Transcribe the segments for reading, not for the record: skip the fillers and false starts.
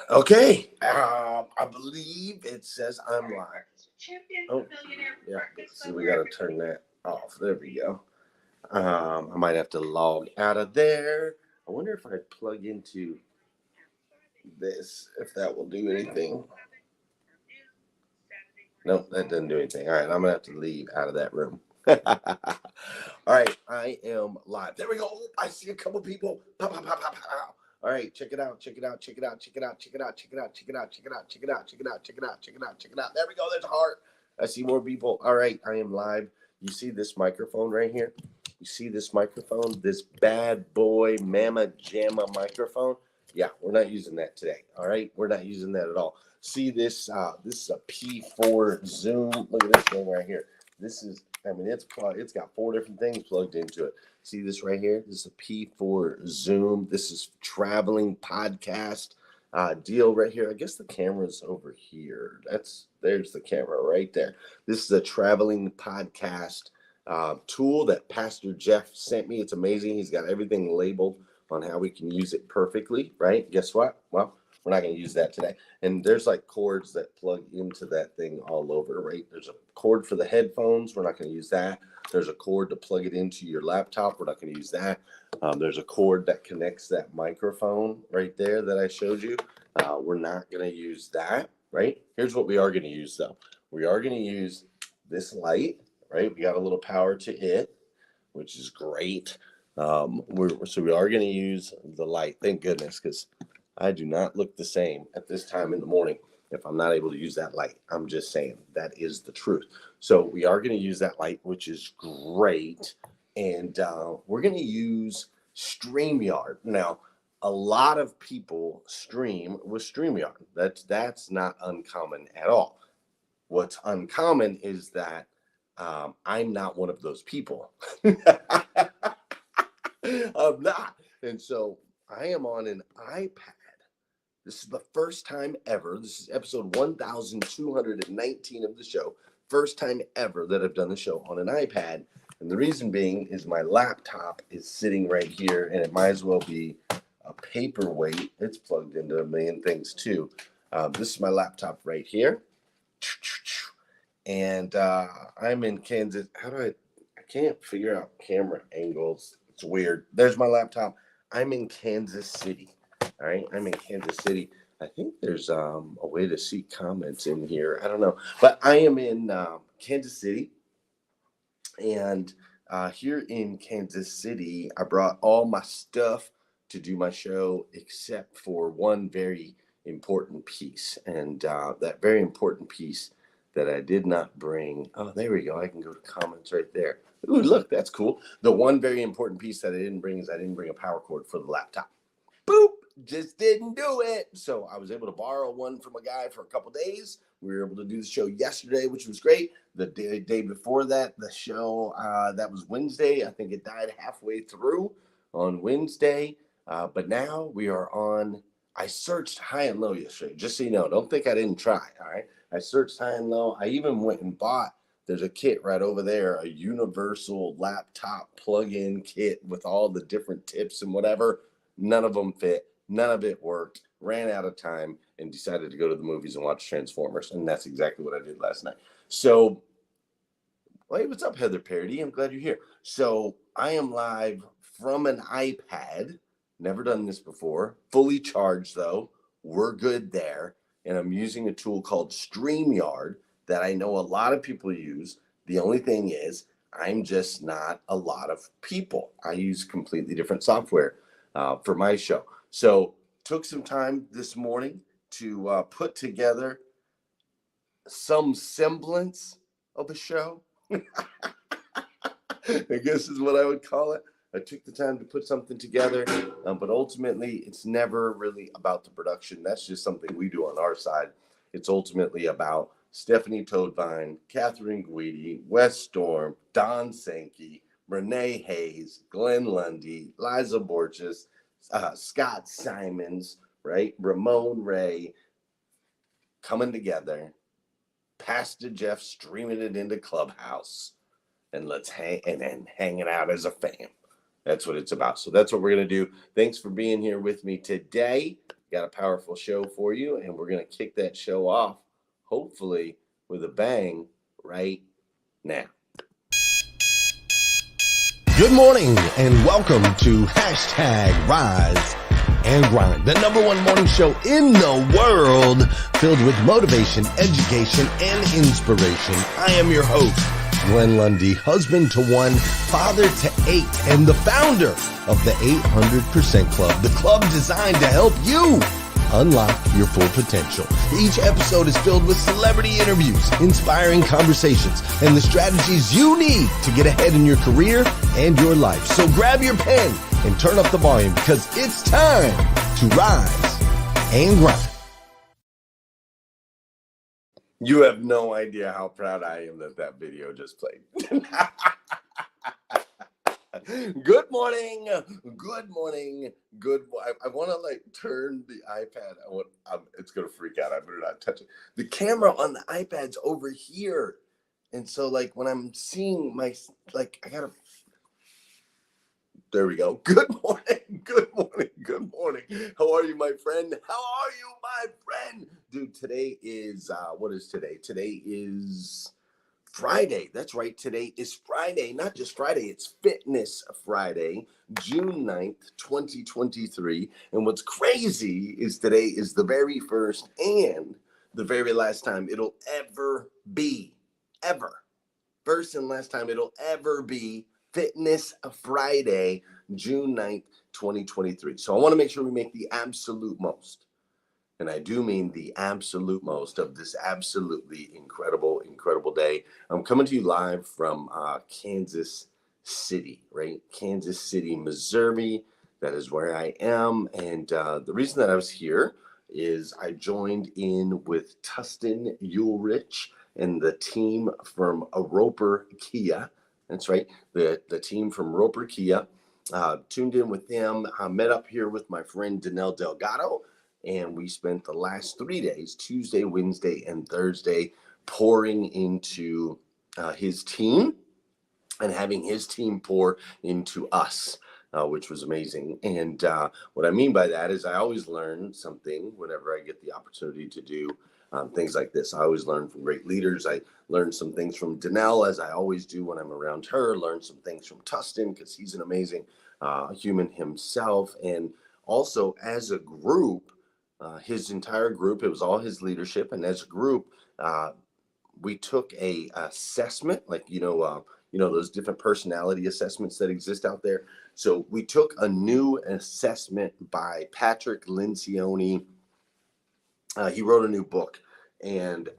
Okay. I believe it says I'm live. Oh, yeah. See, we got to turn that off. There we go. I might have to log out of there. I wonder if I plug into this, if that will do anything. Nope, that doesn't do anything. All right, I'm gonna have to leave out of that room. All right, I am live. There we go. Oh, I see a couple people. Pow, pow, pow, pow, pow. All right, check it out. Check it out. Check it out. Check it out. Check it out. Check it out. Check it out. Check it out. Check it out. Check it out. Check it out. Check it out. Check it out. There we go. There's a heart. I see more people. All right, I am live. You see this microphone right here? You see this microphone? This bad boy Mama Jamma microphone? Yeah, we're not using that today. All right, we're not using that at all. See this? This is a P4 Zoom. Look at this thing right here. This is, I mean, it's got 4 different things plugged into it. See this right here? This is a P4 Zoom. This is traveling podcast deal right here. I guess the camera's over here. There's the camera right there. This is a traveling podcast tool that Pastor Jeff sent me. It's amazing. He's got everything labeled on how we can use it perfectly, right? Guess what? Well, we're not going to use that today. And there's like cords that plug into that thing all over, right? There's a cord for the headphones. We're not going to use that. There's a cord to plug it into your laptop. We're not going to use that. There's a cord that connects that microphone right there that I showed you. We're not going to use that, right? Here's what we are going to use, though. We are going to use this light, right? We got a little power to it, which is great. So we are going to use the light. Thank goodness, because I do not look the same at this time in the morning if I'm not able to use that light. I'm just saying that is the truth. So we are going to use that light, which is great. And we're going to use StreamYard. Now, a lot of people stream with StreamYard. That's not uncommon at all. What's uncommon is that I'm not one of those people. I'm not. And so I am on an iPad. This is the first time ever. This is episode 1219 of the show. First time ever that I've done the show on an iPad. And the reason being is my laptop is sitting right here, and it might as well be a paperweight. It's plugged into a million things too. This is my laptop right here. And I'm in Kansas. I can't figure out camera angles. It's weird. There's my laptop. I'm in Kansas City. All right, I'm in Kansas City. I think there's a way to see comments in here. I don't know, but I am in Kansas City, and here in Kansas City, I brought all my stuff to do my show, except for one very important piece, and that very important piece that I did not bring. Oh, there we go. I can go to comments right there. Ooh, look, that's cool. The one very important piece that I didn't bring is I didn't bring a power cord for the laptop. Boop, just didn't do it. So I was able to borrow one from a guy for a couple days. We were able to do the show yesterday, which was great. The day before that, the show, that was Wednesday. I think it died halfway through on Wednesday. But now we are on. I searched high and low yesterday, just so you know. Don't think I didn't try, all right? I searched high and low. I even went and bought, there's a kit right over there, a universal laptop plug-in kit with all the different tips and whatever. None of them fit. None of it worked. Ran out of time and decided to go to the movies and watch Transformers. And that's exactly what I did last night. So, hey, what's up, Heather Parody? I'm glad you're here. So, I am live from an iPad. Never done this before. Fully charged, though. We're good there. And I'm using a tool called StreamYard that I know a lot of people use. The only thing is, I'm just not a lot of people. I use completely different software for my show. So took some time this morning to put together some semblance of a show. I guess is what I would call it. I took the time to put something together, but ultimately it's never really about the production. That's just something we do on our side. It's ultimately about Stephanie Toadvine, Catherine Guidi, Wes Storm, Don Sankey, Renee Hayes, Glenn Lundy, Liza Borges, Scott Simons, right? Ramon Ray coming together. Pastor Jeff streaming it into Clubhouse, and let's hanging out as a fam. That's what it's about. So that's what we're gonna do. Thanks for being here with me today. got a powerful show for you, and we're going to kick that show off, hopefully, with a bang right now. Good morning and welcome to #Rise and Grind, the #1 morning show in the world filled with motivation, education, and inspiration. I am your host, Glenn Lundy, husband to 1, father to 8, and the founder of the 800% Club, the club designed to help you unlock your full potential. Each episode is filled with celebrity interviews, inspiring conversations, and the strategies you need to get ahead in your career and your life. So grab your pen and turn up the volume because it's time to rise and grind. You have no idea how proud I am that video just played. Good morning. I want to turn the iPad. It's going to freak out. I better not touch it. The camera on the iPad's over here. And so when I'm seeing I got to, there we go. Good morning. How are you, my friend? Dude, today is, what is today? Today is Friday. That's right. Today is Friday. Not just Friday, it's Fitness Friday, June 9th, 2023. And what's crazy is today is the very first and the very last time it'll ever be, first and last time it'll ever be Fitness Friday, June 9th, 2023. So I want to make sure we make the absolute most. And I do mean the absolute most of this absolutely incredible day. I'm coming to you live from Kansas City, right? Kansas City, Missouri. That is where I am. And the reason that I was here is I joined in with Tustin Ulrich and the team from Roper Kia. That's right. The team from Roper Kia. Tuned in with them. I met up here with my friend Danelle Delgado. And we spent the last 3 days, Tuesday, Wednesday, and Thursday, pouring into his team and having his team pour into us, which was amazing. And what I mean by that is I always learn something whenever I get the opportunity to do things like this. I always learn from great leaders. I learned some things from Danelle, as I always do when I'm around her. Learn some things from Tustin, because he's an amazing human himself. And also, as a group, his entire group, it was all his leadership, and as a group, we took a assessment, those different personality assessments that exist out there. So we took a new assessment by Patrick Lencioni. He wrote a new book, and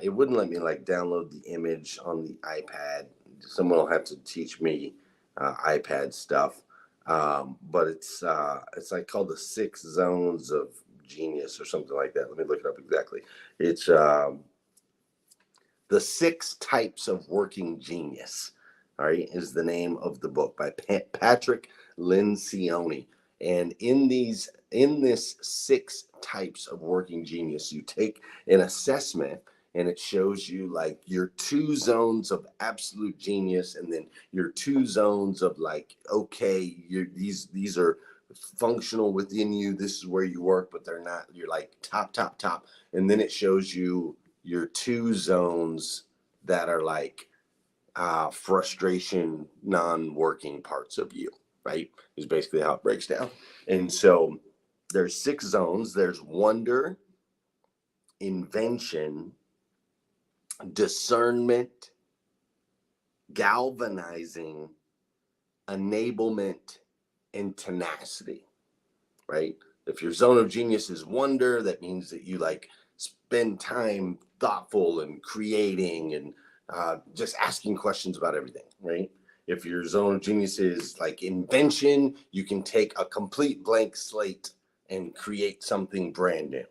it wouldn't let me download the image on the iPad. Someone will have to teach me iPad stuff, but it's called the 6 Zones of Genius or something like that. Let me look it up exactly. It's the 6 Types of Working Genius. All right, is the name of the book by Patrick Lencioni. And in this 6 types of working genius, you take an assessment, and it shows you your 2 zones of absolute genius, and then your 2 zones of these are functional within you. This is where you work, but they're not. You're top. And then it shows you your 2 zones that are frustration, non-working parts of you, right? Is basically how it breaks down. And so there's 6 zones. There's wonder, invention, discernment, galvanizing, enablement, and tenacity, right? If your zone of genius is wonder, that means that you spend time thoughtful and creating and just asking questions about everything, right? If your zone of genius is invention, you can take a complete blank slate and create something brand new.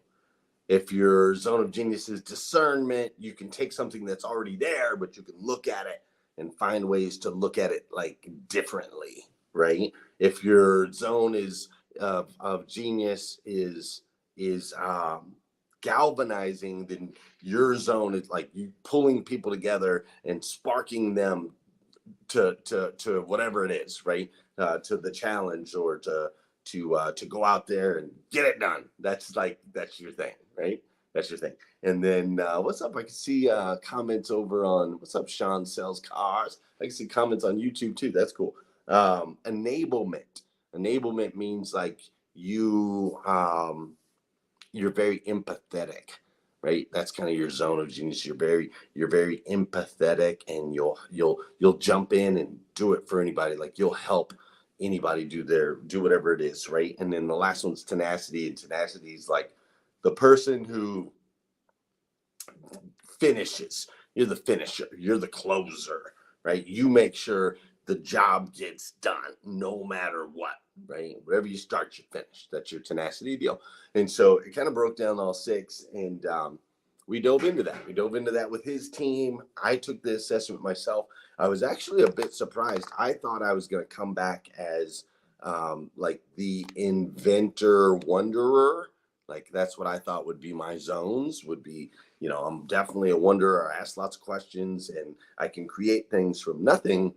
If your zone of genius is discernment, you can take something that's already there, but you can look at it and find ways to look at it differently, right? If your zone of genius is galvanizing, then your zone is you pulling people together and sparking them to whatever it is, right? To the challenge or to to go out there and get it done. That's your thing, right? That's your thing. And then what's up? I can see comments over on what's up. Sean sells cars. I can see comments on YouTube too. That's cool. Enablement. Enablement means like you're very empathetic, right? That's kind of your zone of genius. You're very empathetic, and you'll jump in and do it for anybody. Like you'll help anybody do whatever it is, right? And then the last one's tenacity, and tenacity is like the person who finishes. You're the finisher. You're the closer, right? You make sure the job gets done no matter what, right? Wherever you start, you finish. That's your tenacity deal. And so it kind of broke down all six, and we dove into that. We dove into that with his team. I took the assessment myself. I was actually a bit surprised. I thought I was going to come back as like the inventor wanderer. Like that's what I thought would be my zones, would be, I'm definitely a wanderer. I ask lots of questions and I can create things from nothing.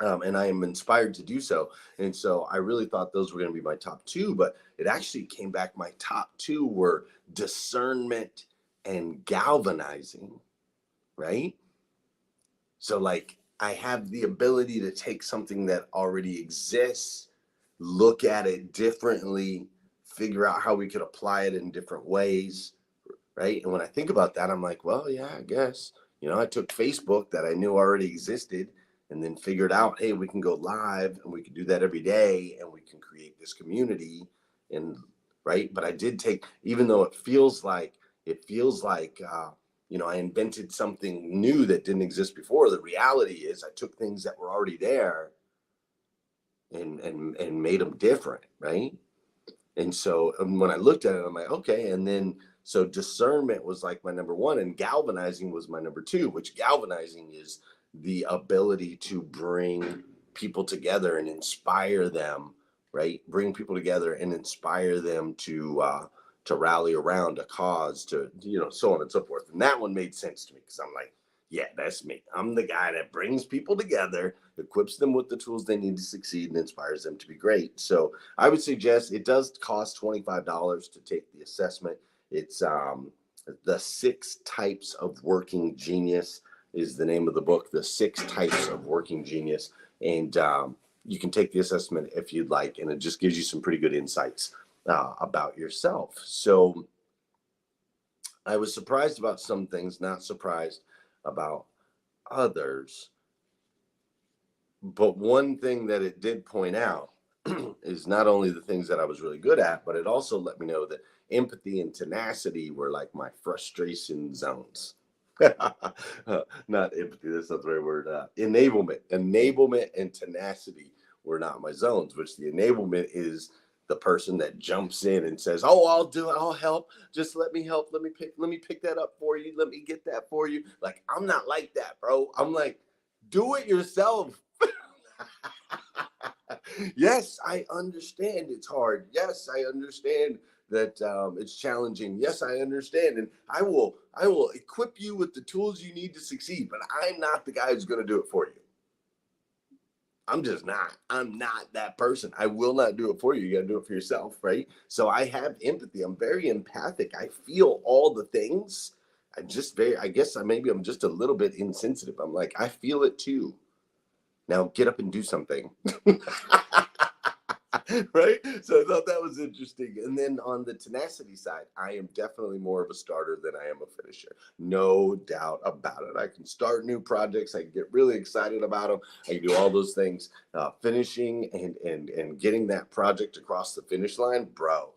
And I am inspired to do so. And so I really thought those were going to be my top two, but it actually came back. My top two were discernment and galvanizing, right? So like I have the ability to take something that already exists, look at it differently, figure out how we could apply it in different ways, right? And when I think about that, I'm like, well, yeah, I guess, I took Facebook that I knew already existed and then figured out, hey, we can go live and we can do that every day and we can create this community, and right. But I did take, even though it feels like I invented something new that didn't exist before. The reality is I took things that were already there and made them different, right? And so when I looked at it, I'm like, okay. And then so discernment was like my number one, and galvanizing was my number two, which galvanizing is the ability to bring people together and inspire them, right? Bring people together and inspire them to rally around a cause, to, so on and so forth. And that one made sense to me because I'm like, yeah, that's me. I'm the guy that brings people together, equips them with the tools they need to succeed, and inspires them to be great. So I would suggest, it does cost $25 to take the assessment. It's the 6 Types of Working Genius is the name of the book, The 6 Types of Working Genius. And you can take the assessment if you'd like, and it just gives you some pretty good insights about yourself. So I was surprised about some things, not surprised about others. But one thing that it did point out is not only the things that I was really good at, but it also let me know that empathy and tenacity were like my frustration zones. Not empathy, that's not the right word. Enablement and tenacity were not my zones, which the enablement is the person that jumps in and says, oh, I'll do it, I'll help, just let me help, let me pick that up for you, let me get that for you. Like, I'm not like that, bro. I'm like, do it yourself. Yes, I understand it's hard. Yes, I understand that it's challenging. Yes, I understand, and I will equip you with the tools you need to succeed. But I'm not the guy who's going to do it for you. I'm just not. I'm not that person. I will not do it for you. You got to do it for yourself, right? So I have empathy. I'm very empathic. I feel all the things. I guess maybe I'm just a little bit insensitive. I'm like, I feel it too. Now get up and do something. Right? So I thought that was interesting. And then on the tenacity side, I am definitely more of a starter than I am a finisher. No doubt about it. I can start new projects. I can get really excited about them. I can do all those things. Finishing and getting that project across the finish line, bro,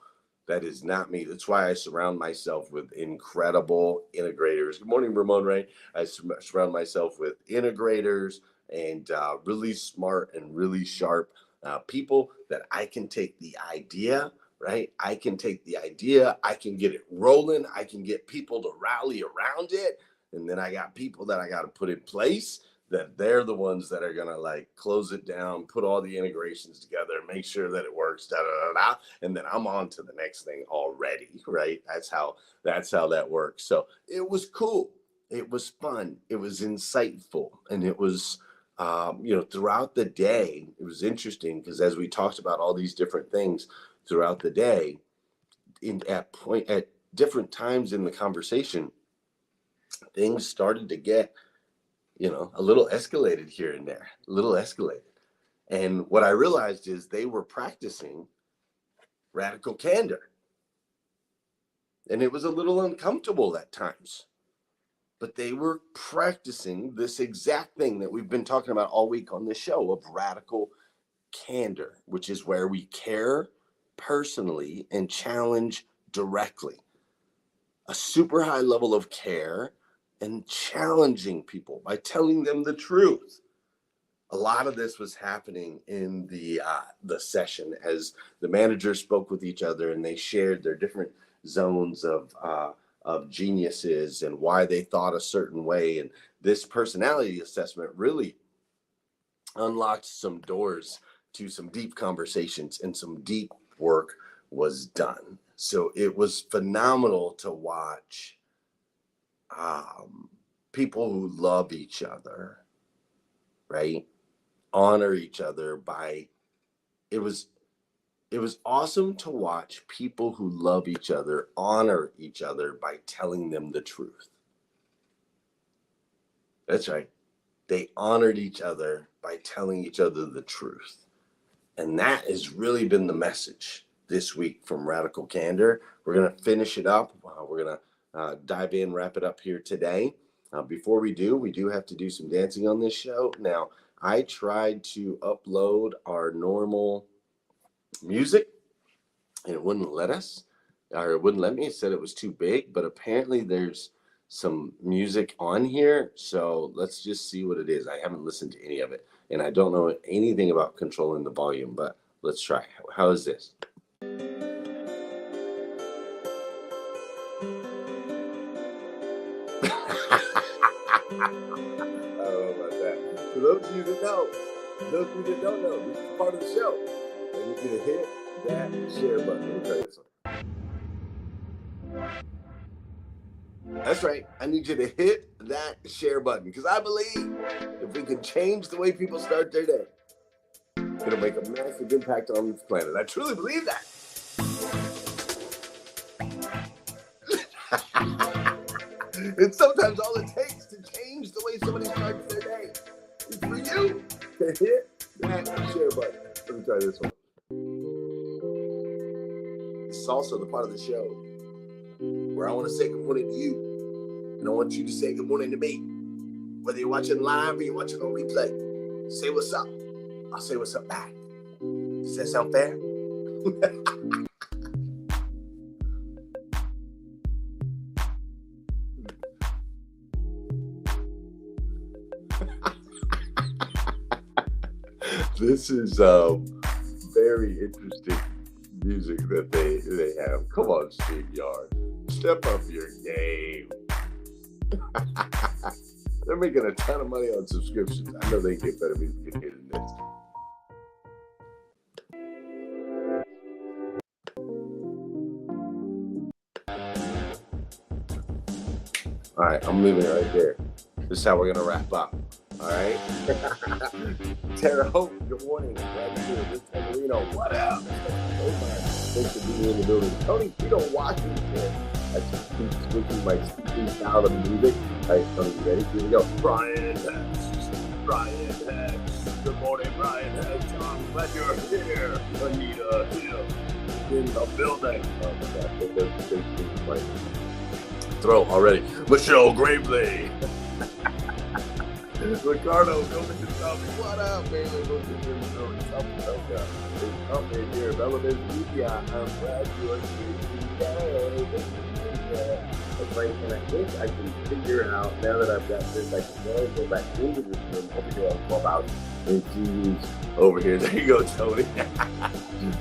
that is not me. That's why I surround myself with incredible integrators. Good morning, Ramon Ray. I surround myself with integrators and really smart and really sharp people that I can take the idea, right? I can take the idea, I can get it rolling, I can get people to rally around it. And then I got people that I got to put in place, that they're the ones that are going to like close it down, put all the integrations together, make sure that it works, da, da, da, da, and then I'm on to the next thing already, right? That's how that works. So it was cool. It was fun. It was insightful. And it was throughout the day, it was interesting because as we talked about all these different things throughout the day, at different times in the conversation, things started to get, a little escalated here and there, a little escalated. And what I realized is they were practicing radical candor. And it was a little uncomfortable at times. But they were practicing this exact thing that we've been talking about all week on this show of radical candor, which is where we care personally and challenge directly. A super high level of care and challenging people by telling them the truth. A lot of this was happening in the session as the managers spoke with each other and they shared their different zones of geniuses and why they thought a certain way. And this personality assessment really unlocked some doors to some deep conversations, and some deep work was done. So it was phenomenal to watch people who love each other, right? Honor each other it was awesome to watch people who love each other honor each other by telling them the truth. That's right. They honored each other by telling each other the truth. And that has really been the message this week from Radical Candor. We're going to finish it up. We're going to dive in, wrap it up here today. Before we do have to do some dancing on this show. Now, I tried to upload our normal music and it wouldn't let us, or it wouldn't let me. It said it was too big, but apparently there's some music on here. So let's just see what it is. I haven't listened to any of it and I don't know anything about controlling the volume, but let's try. How is this? I don't know about that. For those of you that don't know, this is part of the show. I need you to hit that share button. Let me try this one. That's right. I need you to hit that share button because I believe if we can change the way people start their day, it'll make a massive impact on this planet. I truly believe that. And sometimes all it takes to change the way somebody starts their day is for you to hit that share button. Let me try this one. This is also the part of the show where I want to say good morning to you. And I want you to say good morning to me. Whether you're watching live or you're watching on replay, say what's up. I'll say what's up back. Does that sound fair? This is very interesting music that they have. Come on, Steve Yard. Step up your game. They're making a ton of money on subscriptions. I know they get better music in here than this. All right, I'm leaving it right there. This is how we're going to wrap up. All right. Tara Hope, good morning. Right here. This is Reno. What up? Thanks for being in the building. Tony Tito Washington. I just keep switching my speaking style of music. All right, Tony, you ready? Here we go. Brian Hex. Good morning, Brian Hex. I'm glad you're here. Anita Hill in the building. Oh my God, those things like throw already. Michelle Gravely. Ricardo, go to yourself. What up, man? Go to yourself. Up in here, relevant media. I'm glad you are here today. That's right, and I think I can figure out now that I've got this. I can go back into this room over here on Clubhouse and see who's over here. There you go, Tony.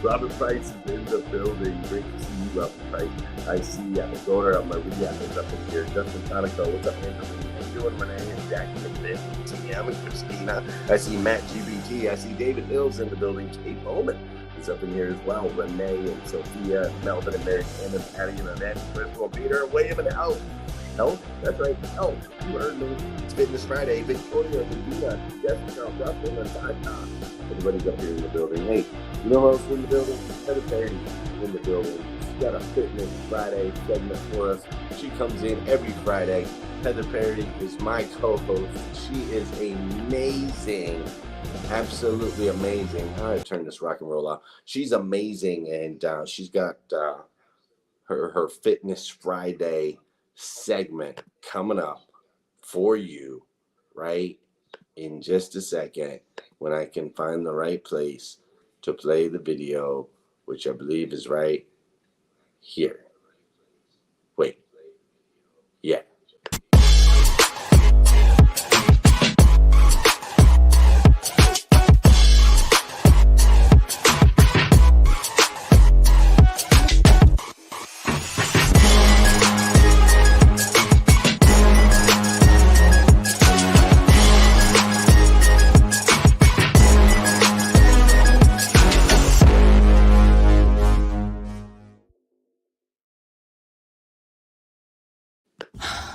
Robert Price is in the building. Great to see you, Robert Price. I see Goner on Maria is up in here. Justin Tonico, what's up, Angelina? Doing Renee and Jackie and Tim and Christina. I see Matt GBT. I see David Hills in the building. Kate Bowman is up in here as well. Renee and Sophia, Melvin and Mary Ann and Patty and Annette, Crystal, Peter, William and Al. Health? That's right. Health. You heard me. It's Fitness Friday. Victoria, Medina, Jessica, Russell, and Tata. Everybody's up here in the building. Hey, you know who else is in the building? Heather Parody in the building. She's got a Fitness Friday segment for us. She comes in every Friday. Heather Parody is my co-host. She is amazing. Absolutely amazing. All right, turn this rock and roll off. She's amazing, and she's got her Fitness Friday segment coming up for you right in just a second when I can find the right place to play the video, which I believe is right here. Wait. Yeah.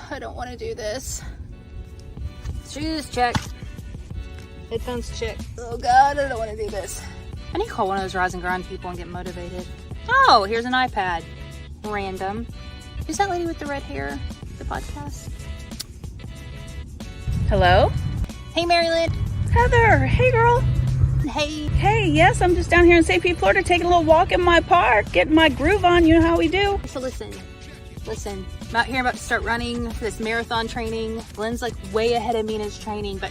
I don't want to do this. Shoes check. Headphones check. Oh God, I don't want to do this. I need to call one of those rise and grind people and get motivated. Oh, here's an iPad. Random. Who's that lady with the red hair? The podcast? Hello? Hey, Marilyn. Heather, hey girl. Hey. Hey, yes, I'm just down here in St. Pete, Florida, taking a little walk in my park, getting my groove on, you know how we do. So listen. I'm out here about to start running for this marathon training. Glenn's like way ahead of me in his training, but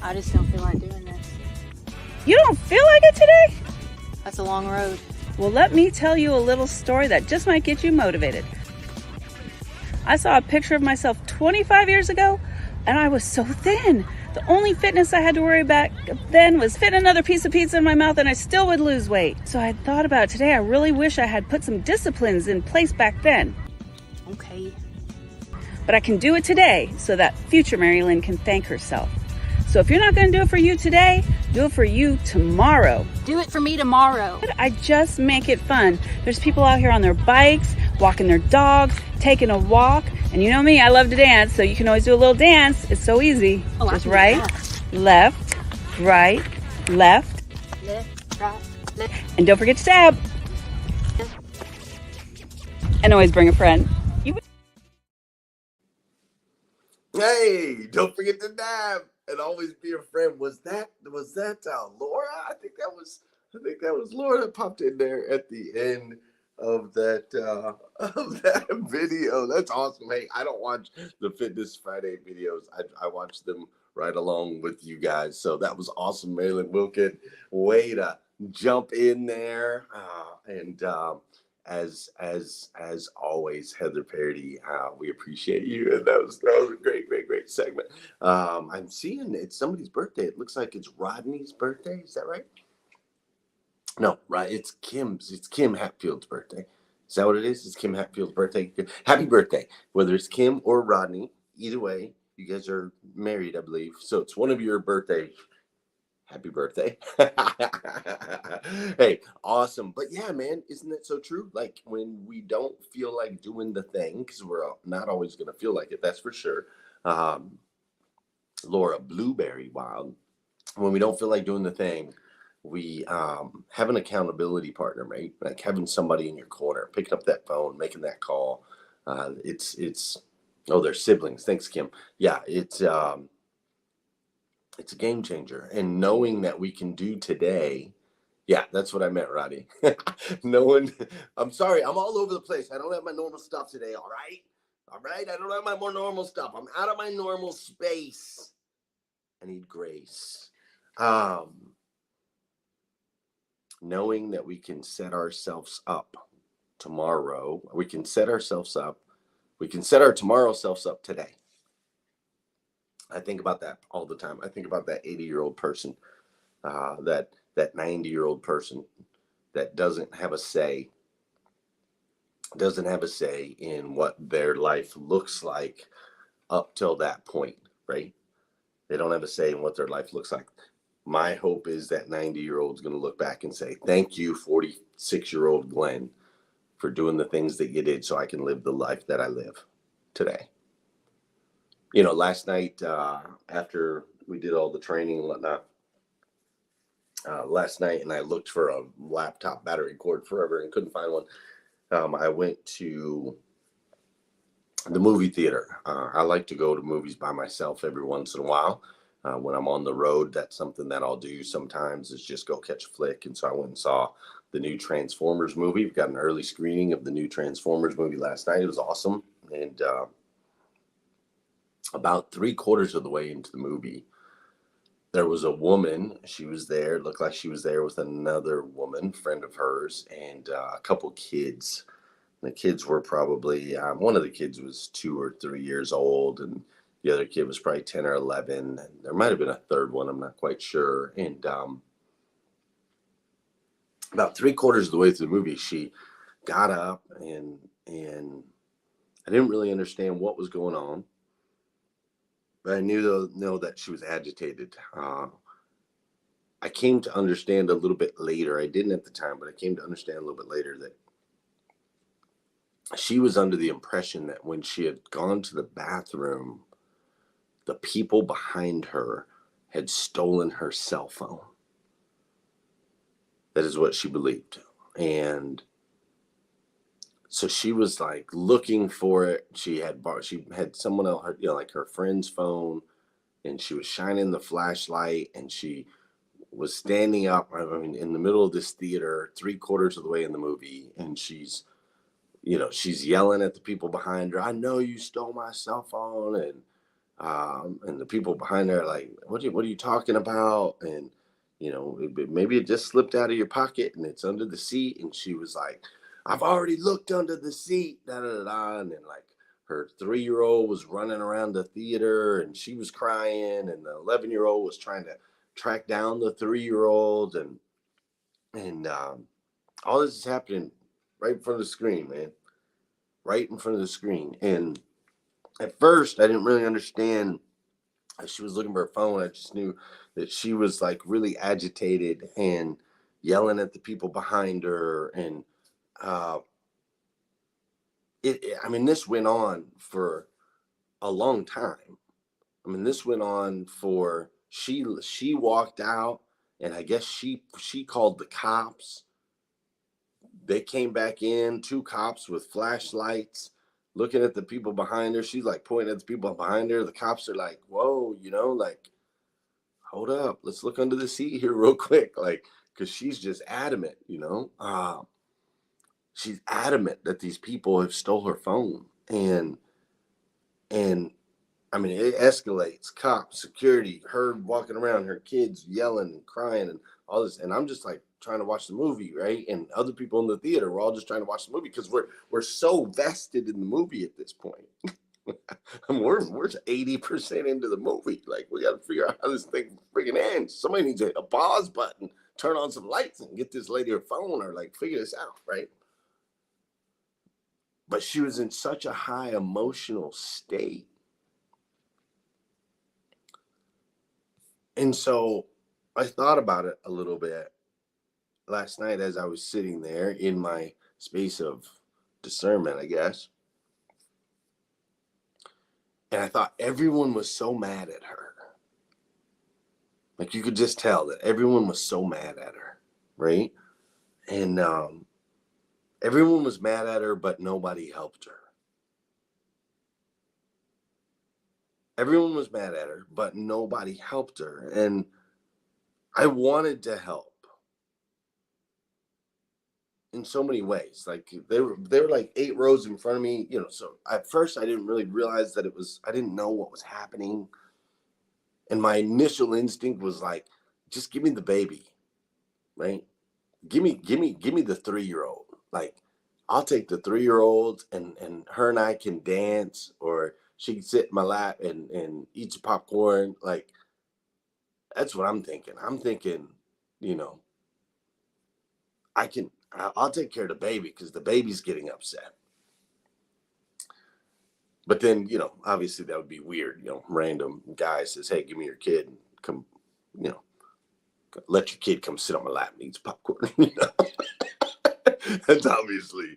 I just don't feel like doing this. You don't feel like it today? That's a long road. Well, let me tell you a little story that just might get you motivated. I saw a picture of myself 25 years ago, and I was so thin. The only fitness I had to worry about then was fit another piece of pizza in my mouth and I still would lose weight. So I thought about it today. I really wish I had put some disciplines in place back then. Okay. But I can do it today so that future Mary Lynn can thank herself. So if you're not going to do it for you today, do it for you tomorrow. Do it for me tomorrow. I just make it fun. There's people out here on their bikes, walking their dogs, taking a walk. And you know me, I love to dance, so you can always do a little dance. It's so easy. Oh, just right, left, right, left. Left, right, left. And don't forget to tab. And always bring a friend. Hey, don't forget to dab and always be a friend. Was that Laura? I think that was Laura that popped in there at the end of that video. That's awesome. Hey, I don't watch the Fitness Friday videos. I watch them right along with you guys. So that was awesome, Marilyn Wilkin. Way to jump in there. As always, Heather Parody, we appreciate you, and that was a great segment. I'm seeing it's somebody's birthday. It looks like it's Rodney's birthday. Is that right? No, right. It's Kim Hatfield's birthday. Is that what it is? It's Kim Hatfield's birthday. Happy birthday. Whether it's Kim or Rodney, either way, you guys are married, I believe. So it's one of your birthdays. Happy birthday. Hey, awesome. But yeah, man, isn't that so true? Like when we don't feel like doing the thing, because we're not always going to feel like it, that's for sure. Laura Blueberry Wild, when we don't feel like doing the thing, we have an accountability partner, right? Like having somebody in your corner, picking up that phone, making that call. They're siblings. Thanks, Kim. Yeah, it's a game changer. And knowing that we can do today, yeah, that's what I meant, Roddy. I'm sorry, I'm all over the place. I don't have my normal stuff today, all right? All right, I don't have my more normal stuff. I'm out of my normal space. I need grace. Knowing that we can set ourselves up tomorrow, we can set our tomorrow selves up today. I think about that all the time. I think about that 80-year-old person, that 90-year-old person that doesn't have a say in what their life looks like up till that point, right? They don't have a say in what their life looks like. My hope is that 90-year-old is going to look back and say, thank you, 46-year-old Glenn, for doing the things that you did so I can live the life that I live today. You know, last night, after we did all the training and whatnot, last night, and I looked for a laptop battery cord forever and couldn't find one. I went to the movie theater. I like to go to movies by myself every once in a while. When I'm on the road, that's something that I'll do sometimes, is just go catch a flick. And so I went and saw the new Transformers movie. We've got an early screening of the new Transformers movie last night. It was awesome. And about 3/4 of the way into the movie, there was a woman. She was there. It looked like she was there with another woman, friend of hers, and a couple kids. The kids were probably, one of the kids was 2 or 3 years old, and the other kid was probably 10 or 11. And there might have been a third one. I'm not quite sure. And about 3/4 of the way through the movie, she got up, and I didn't really understand what was going on, but I know that she was agitated. I came to understand a little bit later. I didn't at the time, but I came to understand a little bit later that she was under the impression that when she had gone to the bathroom, the people behind her had stolen her cell phone. That is what she believed. And so she was like looking for it. She had someone else, like her friend's phone, and she was shining the flashlight, and she was standing up, in the middle of this theater, 3/4 of the way in the movie, and she's yelling at the people behind her, "I know you stole my cell phone." And the people behind her are like, what are you talking about? And, maybe it just slipped out of your pocket and it's under the seat. And she was like, "I've already looked under the seat, da da da." And then, like, her 3-year-old was running around the theater and she was crying. And the 11-year-old was trying to track down the 3-year-old. And all this is happening right in front of the screen, man. Right in front of the screen. And at first, I didn't really understand. She was looking for her phone. I just knew that she was like really agitated and yelling at the people behind her. And this went on for a long time. This went on for, she walked out, and I guess she called the cops. They came back in, 2 cops with flashlights, looking at the people behind her. She's like pointing at the people behind her. The cops are like, "Whoa, like, hold up, let's look under the seat here real quick." Like, because she's just adamant, she's adamant that these people have stole her phone. And it escalates. Cops, security, her walking around, her kids yelling and crying and all this. And I'm just like trying to watch the movie, right? And other people in the theater, we're all just trying to watch the movie because we're so vested in the movie at this point. We're 80% into the movie. Like, we got to figure out how this thing freaking ends. Somebody needs a pause button, turn on some lights, and get this lady her phone, or like figure this out, right? But she was in such a high emotional state. And so I thought about it a little bit last night as I was sitting there in my space of discernment, I guess. And I thought everyone was so mad at her. Like, you could just tell that everyone was so mad at her, right? And everyone was mad at her, but nobody helped her. Everyone was mad at her, but nobody helped her. And I wanted to help in so many ways. Like, they were like 8 rows in front of me, so at first I didn't really realize that I didn't know what was happening. And my initial instinct was like, just give me the baby, right? Give me the 3-year-old. Like, I'll take the 3-year-old, and her and I can dance, or she can sit in my lap and eat some popcorn. Like, that's what I'm thinking. I'm thinking, I'll take care of the baby because the baby's getting upset. But then, obviously that would be weird. Random guy says, "Hey, give me your kid, and come, let your kid come sit on my lap and eat some popcorn." That's obviously,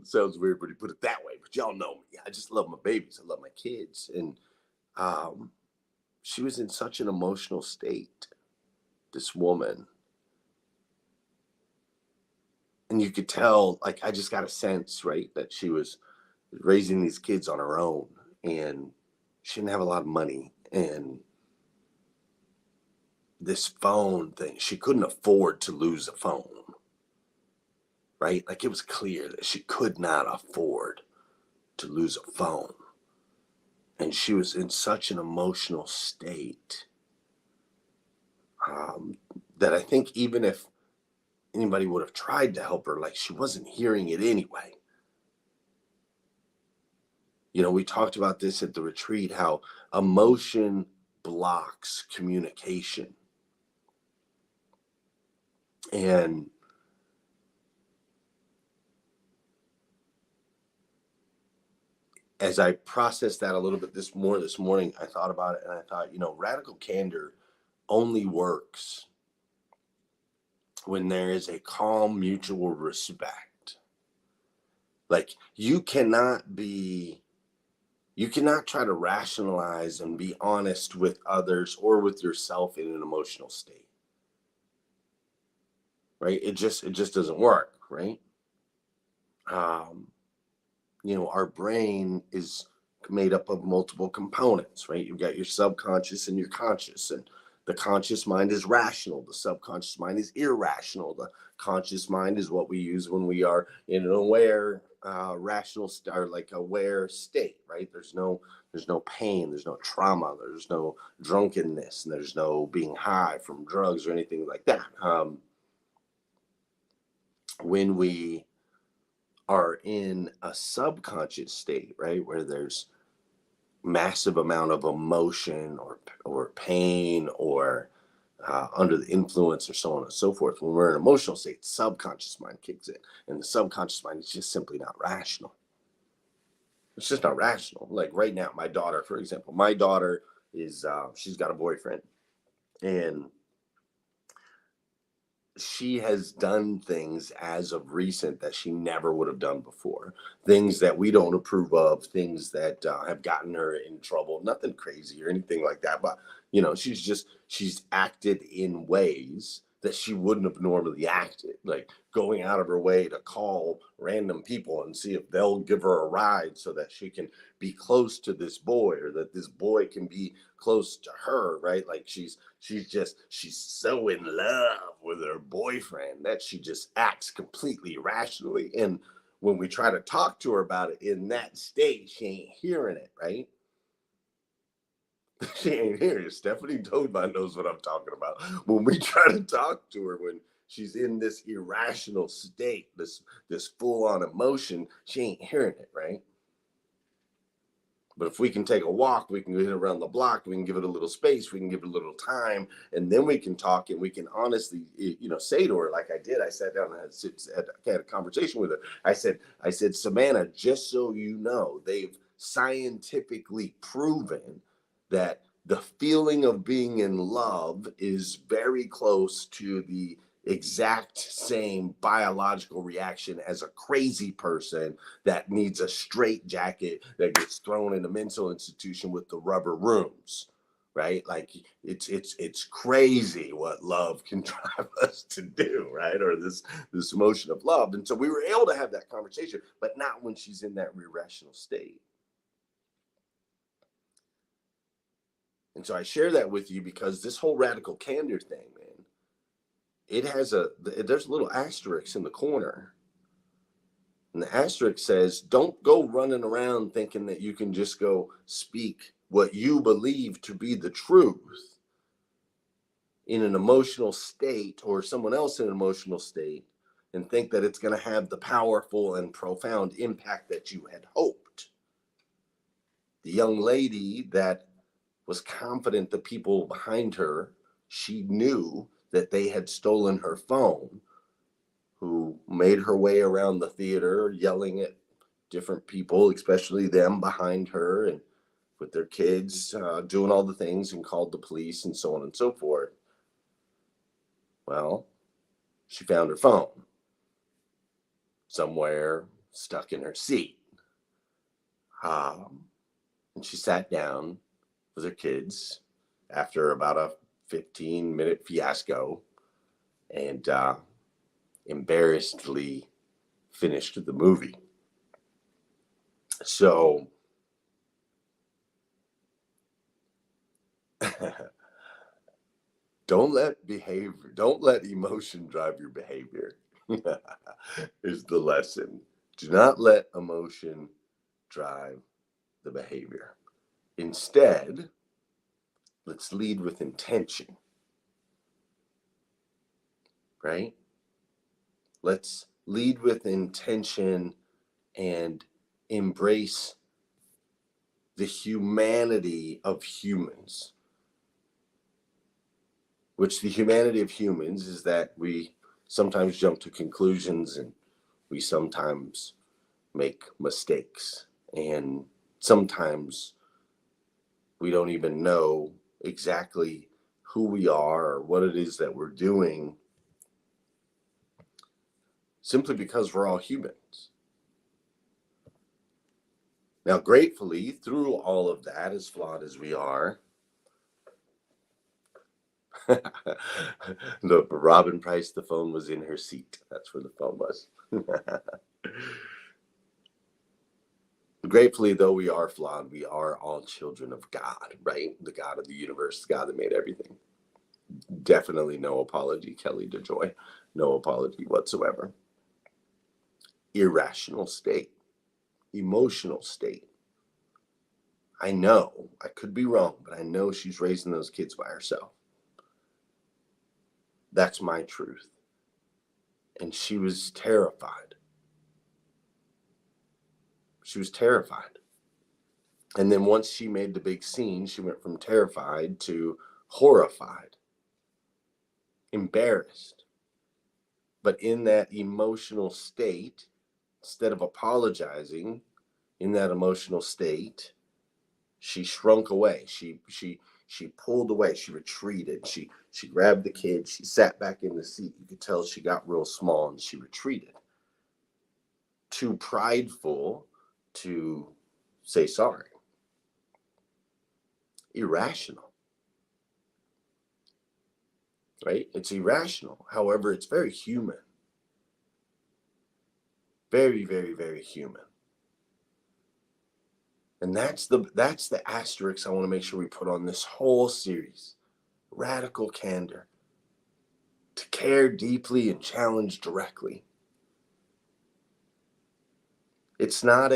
sounds weird, but he put it that way. But y'all know me. I just love my babies. I love my kids. And she was in such an emotional state, this woman. And you could tell, like, I just got a sense, right, that she was raising these kids on her own. And she didn't have a lot of money. And this phone thing, she couldn't afford to lose a phone. Right? Like, it was clear that she could not afford to lose a phone. And she was in such an emotional state that I think even if anybody would have tried to help her, like, she wasn't hearing it anyway. We talked about this at the retreat, how emotion blocks communication. And as I processed that a little bit this morning, I thought about it and I thought, radical candor only works when there is a calm mutual respect. Like, you cannot try to rationalize and be honest with others or with yourself in an emotional state. Right? It just doesn't work, right? Our brain is made up of multiple components, right? You've got your subconscious and your conscious, and the conscious mind is rational. The subconscious mind is irrational. The conscious mind is what we use when we are in an aware, aware state, right? There's no pain, there's no trauma, there's no drunkenness, and there's no being high from drugs or anything like that. When we are in a subconscious state, right, where there's massive amount of emotion or pain or under the influence or so on and so forth, when we're in an emotional state, subconscious mind kicks in, and the subconscious mind is just simply not rational. It's just not rational. Like right now, my daughter, for example, is she's got a boyfriend, and she has done things as of recent that she never would have done before. Things that we don't approve of, things that have gotten her in trouble. Nothing crazy or anything like that. But, she's acted in ways that she wouldn't have normally acted. Like going out of her way to call random people and see if they'll give her a ride so that she can be close to this boy, or that this boy can be close to her, right? Like she's so in love with her boyfriend that she just acts completely irrationally. And when we try to talk to her about it in that state, she ain't hearing it, right? She ain't hearing it. Stephanie Toadvine knows what I'm talking about. When we try to talk to her when she's in this irrational state, this full-on emotion, she ain't hearing it, right? But if we can take a walk, we can get around the block, we can give it a little space, we can give it a little time, and then we can talk and we can honestly, say to her, like I did. I sat down and had a conversation with her. I said, Savannah, just so you know, they've scientifically proven that the feeling of being in love is very close to the exact same biological reaction as a crazy person that needs a straight jacket that gets thrown in a mental institution with the rubber rooms, right? Like it's crazy what love can drive us to do, right? Or this emotion of love. And so we were able to have that conversation, but not when she's in that irrational state. And so I share that with you because this whole radical candor thing, man, there's a little asterisk in the corner. And the asterisk says, don't go running around thinking that you can just go speak what you believe to be the truth in an emotional state, or someone else in an emotional state, and think that it's going to have the powerful and profound impact that you had hoped. The young lady that was confident the people behind her, she knew that they had stolen her phone, who made her way around the theater yelling at different people, especially them behind her, and with their kids, doing all the things, and called the police and so on and so forth. Well, she found her phone. somewhere stuck in her seat. And she sat down with her kids after about a 15-minute fiasco and embarrassedly finished the movie. So don't let emotion drive your behavior. Is the lesson. Do not let emotion drive the behavior. Instead, let's lead with intention. Right? Let's lead with intention and embrace the humanity of humans. Which the humanity of humans is that we sometimes jump to conclusions and we sometimes make mistakes. And sometimes we don't even know exactly who we are or what it is that we're doing, simply because we're all humans. Now, gratefully, through all of that, as flawed as we are, the Robin Price, the phone was in her seat. That's where the phone was. Gratefully, though we are flawed, we are all children of God, right? The God of the universe, the God that made everything. Definitely no apology, Kelly DeJoy. No apology whatsoever. Irrational state. Emotional state. I know, I could be wrong, but I know she's raising those kids by herself. That's my truth. And she was terrified. She was terrified. And then once she made the big scene, she went from terrified to horrified, embarrassed. But in that emotional state, instead of apologizing, in that emotional state, she shrunk away. She pulled away. She retreated. She grabbed the kid. She sat back in the seat. You could tell she got real small and she retreated. Too prideful to say sorry. Irrational. Right? It's irrational. However, it's very human. Very, very, very human. And that's the asterisk I want to make sure we put on this whole series. Radical candor. To care deeply and challenge directly. It's not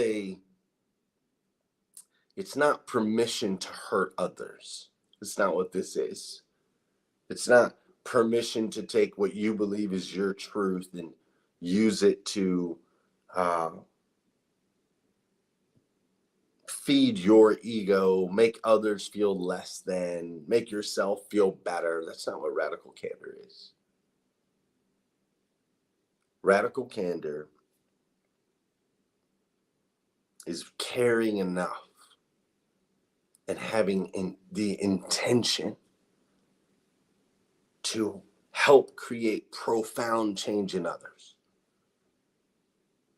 permission to hurt others. It's not what this is. It's not permission to take what you believe is your truth and use it to feed your ego, make others feel less than, make yourself feel better. That's not what radical candor is. Radical candor is caring enough and having the intention to help create profound change in others,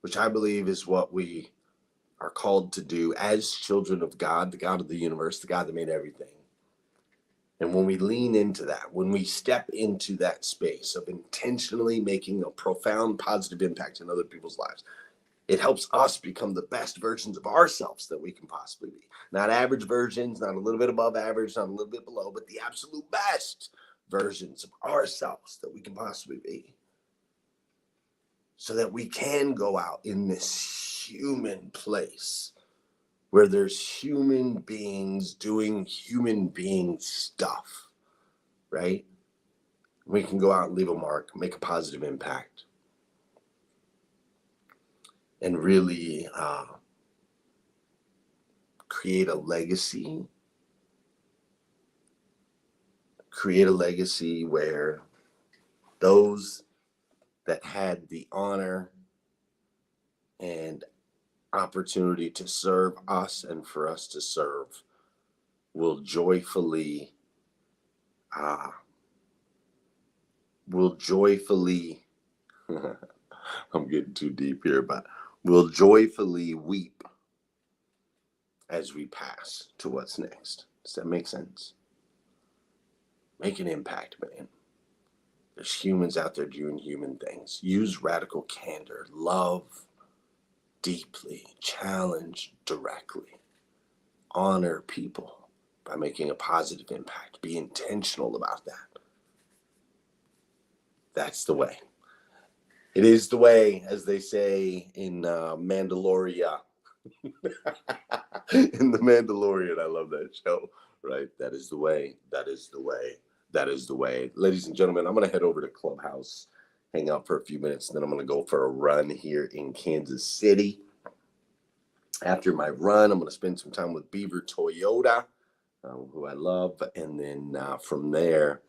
which I believe is what we are called to do as children of God, the God of the universe, the God that made everything. And when we lean into that, when we step into that space of intentionally making a profound positive impact in other people's lives, it helps us become the best versions of ourselves that we can possibly be. Not average versions, not a little bit above average, not a little bit below, but the absolute best versions of ourselves that we can possibly be. So that we can go out in this human place where there's human beings doing human being stuff, right? We can go out and leave a mark, make a positive impact, and really create a legacy where those that had the honor and opportunity to serve us and for us to serve will joyfully I'm getting too deep here, but we'll joyfully weep as we pass to what's next. Does that make sense? Make an impact, man. There's humans out there doing human things. Use radical candor. Love deeply. Challenge directly. Honor people by making a positive impact. Be intentional about that. That's the way. It is the way, as they say in Mandalorian. In the Mandalorian, I love that show, right? That is the way. That is the way. That is the way. Ladies and gentlemen, I'm going to head over to Clubhouse, hang out for a few minutes, and then I'm going to go for a run here in Kansas City. After my run, I'm going to spend some time with Beaver Toyota, who I love, and then from there,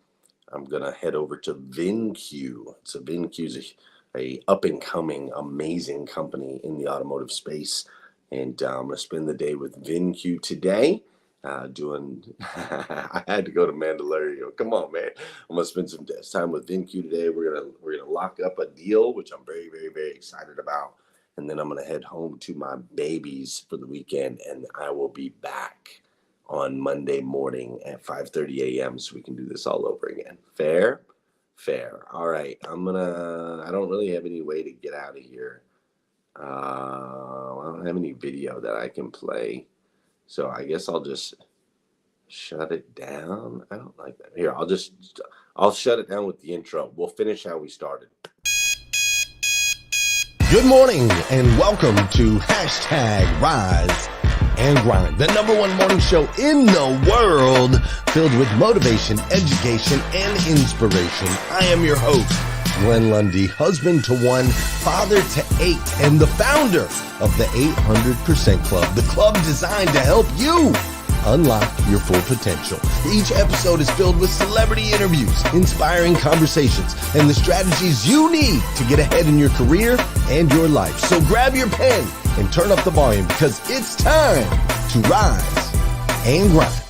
I'm going to head over to VinQ. So VinQ is a up-and-coming, amazing company in the automotive space, and I'm going to spend the day with VinQ today. I had to go to Mandalorian. Come on, man. I'm gonna spend some time with VinQ today. We're gonna lock up a deal, which I'm very, very, very excited about. And then I'm gonna head home to my babies for the weekend, and I will be back on Monday morning at 5:30 a.m. so we can do this all over again. Fair? Fair. All right. I don't really have any way to get out of here. I don't have any video that I can play. So I guess I'll just shut it down. I don't like that. Here, I'll shut it down with the intro. We'll finish how we started. Good morning and welcome to #Rise and Grind, the #1 morning show in the world filled with motivation, education, and inspiration. I am your host, Glenn Lundy, husband to 1, father to 8, and the founder of the 800% Club, the club designed to help you unlock your full potential. Each episode is filled with celebrity interviews, inspiring conversations, and the strategies you need to get ahead in your career and your life. So grab your pen and turn up the volume because it's time to rise and grind.